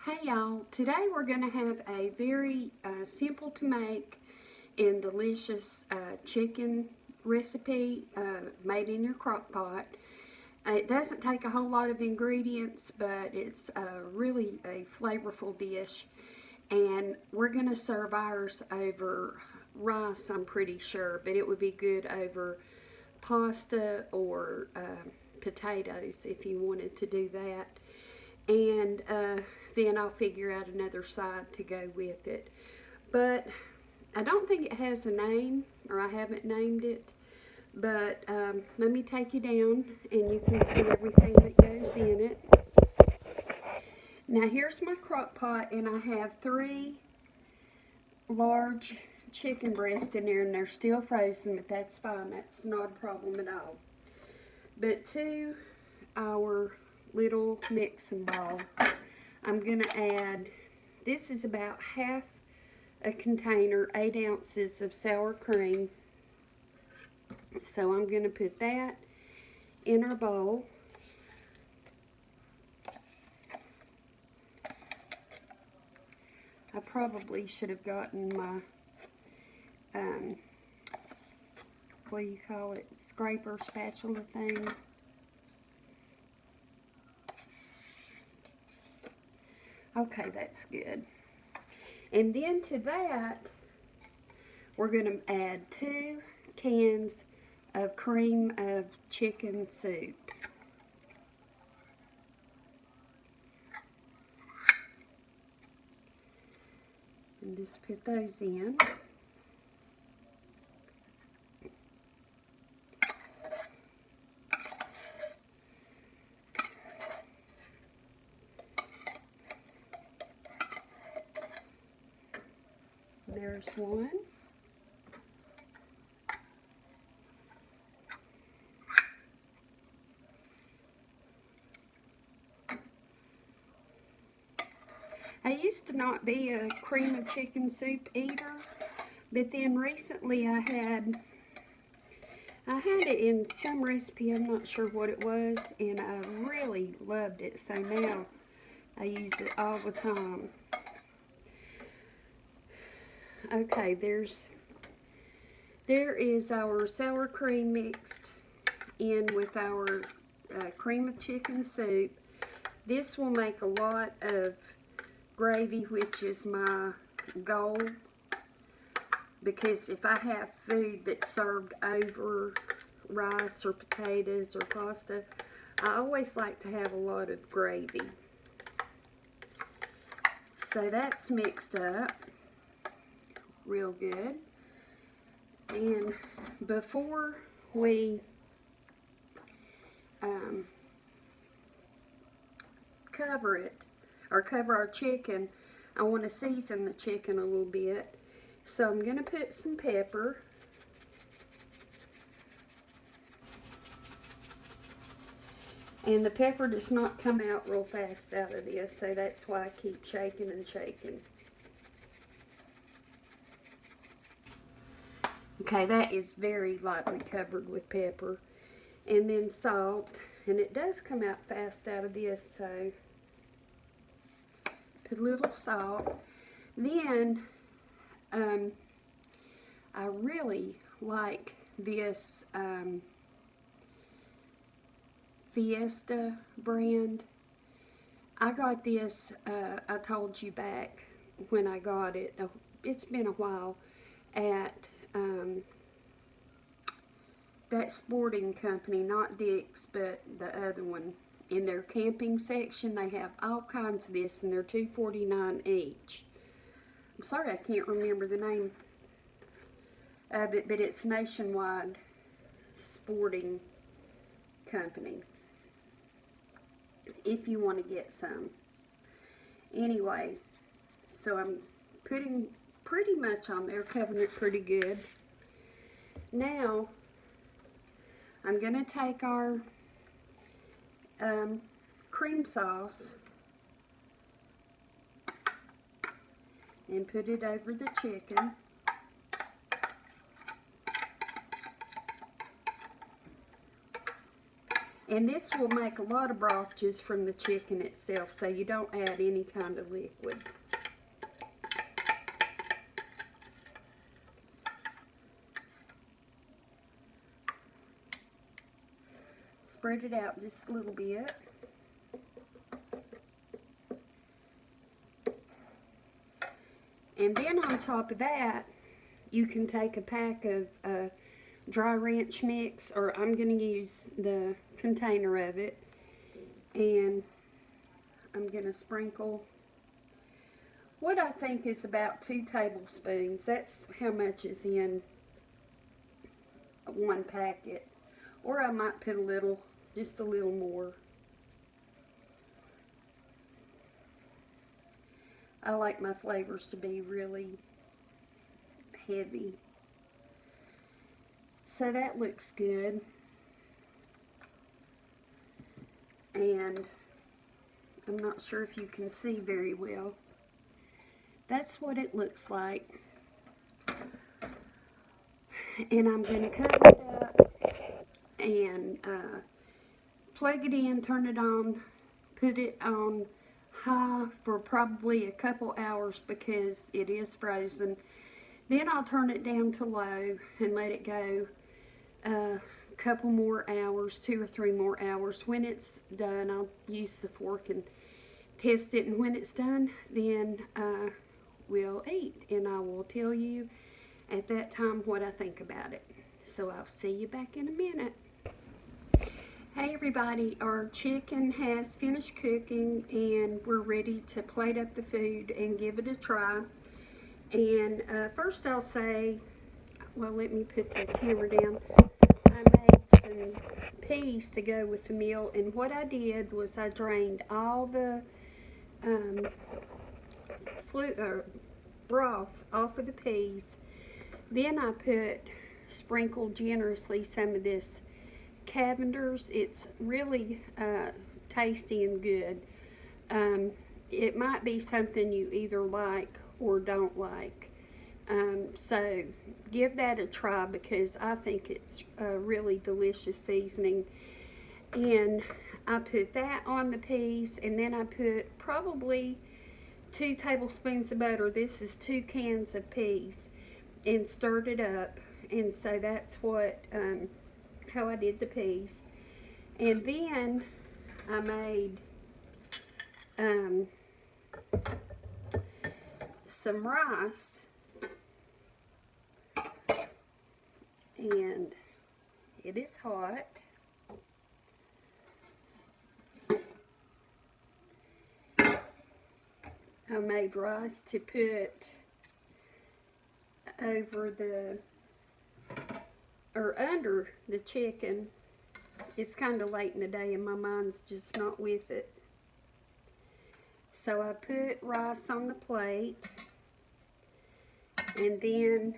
Hey y'all, today we're going to have a very simple to make and delicious chicken recipe made in your crock pot. It doesn't take a whole lot of ingredients, but it's really a flavorful dish, and we're going to serve ours over rice, I'm pretty sure, but it would be good over pasta or potatoes if you wanted to do that. And then I'll figure out another side to go with it. But I don't think it has a name, or I haven't named it. But let me take you down and you can see everything that goes in it. Now here's my crock pot, and I have 3 large chicken breasts in there, and they're still frozen, but that's fine. That's not a problem at all. But to our little mixing bowl, I'm going to add, this is about half a container, 8 ounces of sour cream. So I'm going to put that in our bowl. I probably should have gotten my, what do you call it, scraper spatula thing. Okay, that's good. And then to that, we're going to add 2 cans of cream of chicken soup. And just put those in. There's one. I used to not be a cream of chicken soup eater, but then recently I had it in some recipe, I'm not sure what it was, and I really loved it, so now I use it all the time. Okay, there is our sour cream mixed in with our cream of chicken soup. This will make a lot of gravy, which is my goal, because if I have food that's served over rice or potatoes or pasta, I always like to have a lot of gravy. So that's mixed up real good. And before we cover our chicken, I want to season the chicken a little bit. So I'm going to put some pepper. And the pepper does not come out real fast out of this, so that's why I keep shaking and shaking. Okay, that is very lightly covered with pepper. And then salt, and it does come out fast out of this, so put a little salt. Then, I really like this Fiesta brand. I got this, I told you back when I got it, it's been a while, at that sporting company, not Dick's, but the other one. In their camping section, they have all kinds of this, and they're $2.49 each. I'm sorry I can't remember the name of it, but it's Nationwide Sporting Company, if you want to get some. Anyway, so I'm putting pretty much on there, covering it pretty good. Now, I'm going to take our cream sauce and put it over the chicken. And this will make a lot of broth just from the chicken itself, so you don't add any kind of liquid. Spread it out just a little bit. And then on top of that, you can take a pack of dry ranch mix, or I'm going to use the container of it, and I'm going to sprinkle what I think is about 2 tablespoons. That's how much is in 1 packet. Or I might put a little, just a little more. I like my flavors to be really heavy. So that looks good. And I'm not sure if you can see very well. That's what it looks like. And I'm going to cover it up and plug it in, turn it on, put it on high for probably a couple hours because it is frozen. Then I'll turn it down to low and let it go a couple more hours, 2 or 3 more hours. When it's done, I'll use the fork and test it, and when it's done, then we'll eat, and I will tell you at that time what I think about it. So I'll see you back in a minute. Hey everybody, our chicken has finished cooking and we're ready to plate up the food and give it a try. And first I'll say, well, let me put the camera down. I made some peas to go with the meal, and what I did was I drained all the broth off of the peas. Then I sprinkled generously some of this Cavender's. It's really tasty and good. It might be something you either like or don't like. So give that a try because I think it's a really delicious seasoning. And I put that on the peas, and then I put probably 2 tablespoons of butter. This is 2 cans of peas, and stirred it up. And so that's what how I did the peas. And then I made some rice, and it is hot. I made rice to put over under the chicken. It's kind of late in the day and my mind's just not with it. So I put rice on the plate, and then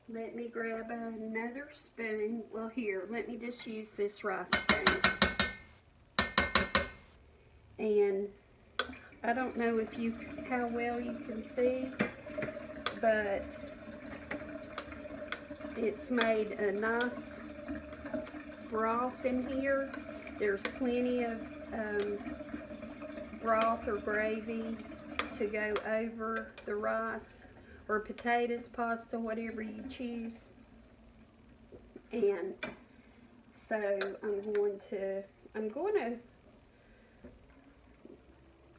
let me grab another spoon. Well, here, let me just use this rice spoon. And I don't know how well you can see, but it's made a nice broth in here. There's plenty of broth or gravy to go over the rice or potatoes, pasta, whatever you choose. And so I'm going to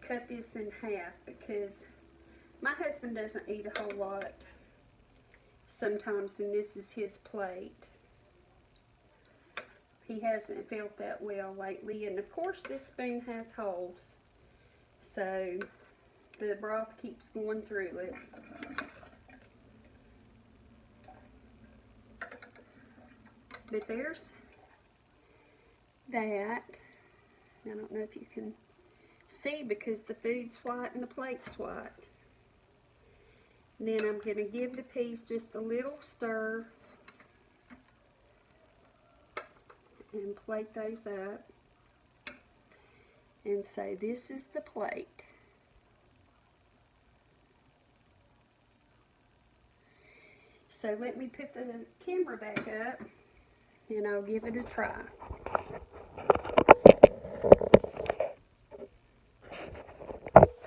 cut this in half because my husband doesn't eat a whole lot sometimes, and this is his plate. He hasn't felt that well lately, and of course this spoon has holes, so the broth keeps going through it. But there's that. I don't know if you can see because the food's white and the plate's white. And then I'm going to give the peas just a little stir and plate those up and say this is the plate. So let me put the camera back up and I'll give it a try.